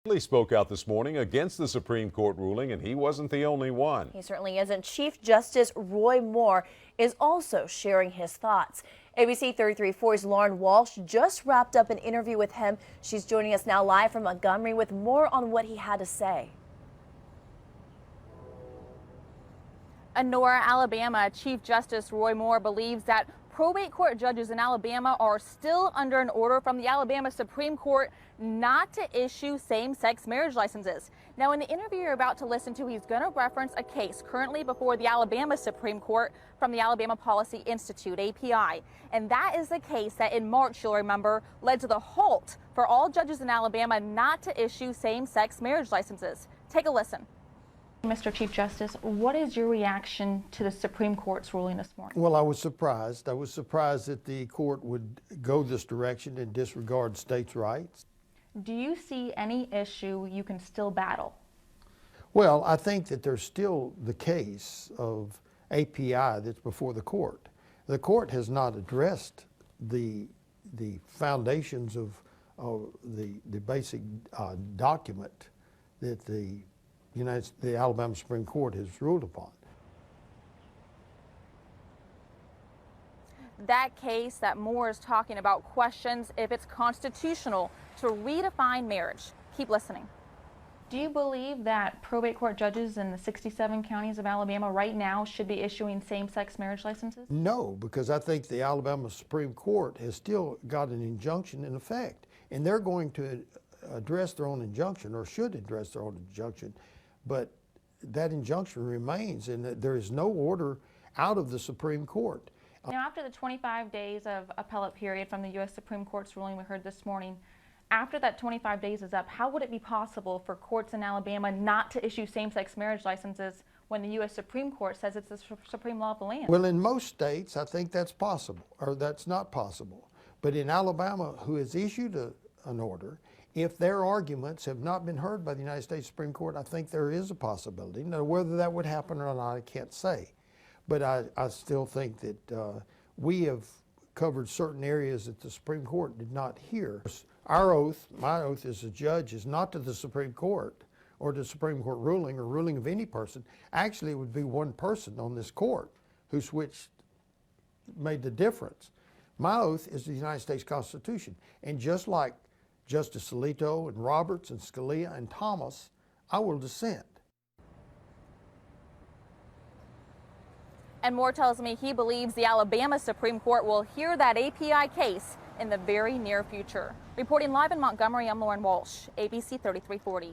He spoke out this morning against the Supreme Court ruling, and he wasn't the only one. He certainly isn't. Chief Justice Roy Moore is also sharing his thoughts. ABC 33.4's Lauren Walsh just wrapped up an interview with him. She's joining us now live from Montgomery with more on what he had to say. Nora, Alabama, Chief Justice Roy Moore believes that probate court judges in Alabama are still under an order from the Alabama Supreme Court not to issue same-sex marriage licenses. Now, in the interview you're about to listen to, he's going to reference a case currently before the Alabama Supreme Court from the Alabama Policy Institute, API. And that is the case that in March, you'll remember, led to the halt for all judges in Alabama not to issue same-sex marriage licenses. Take a listen. Mr. Chief Justice, what is your reaction to the Supreme Court's ruling this morning? Well, I was surprised. I was surprised that the court would go this direction and disregard states' rights. Do you see any issue you can still battle? Well, I think that there's still the case of API that's before the court. The court has not addressed the foundations of the basic document that the Alabama Supreme Court has ruled upon. That case that Moore is talking about questions if it's constitutional to redefine marriage. Keep listening. Do you believe that probate court judges in the 67 counties of Alabama right now should be issuing same-sex marriage licenses? No, because I think the Alabama Supreme Court has still got an injunction in effect, and they're going to address their own injunction, or should address their own injunction, but that injunction remains, and there is no order out of the Supreme Court. Now, after the 25 days of appellate period from the U.S. Supreme Court's ruling we heard this morning, after that 25 days is up, how would it be possible for courts in Alabama not to issue same-sex marriage licenses when the U.S. Supreme Court says it's the supreme law of the land? Well, in most states, I think that's possible, or that's not possible. But in Alabama, who has issued an order, if their arguments have not been heard by the United States Supreme Court, I think there is a possibility. Now, whether that would happen or not, I can't say. But I still think that we have covered certain areas that the Supreme Court did not hear. Our oath, my oath as a judge, is not to the Supreme Court or to Supreme Court ruling or ruling of any person. Actually, it would be one person on this court who made the difference. My oath is the United States Constitution. And just like Justice Alito and Roberts and Scalia and Thomas, I will dissent. And Moore tells me he believes the Alabama Supreme Court will hear that API case in the very near future. Reporting live in Montgomery, I'm Lauren Walsh, ABC 3340.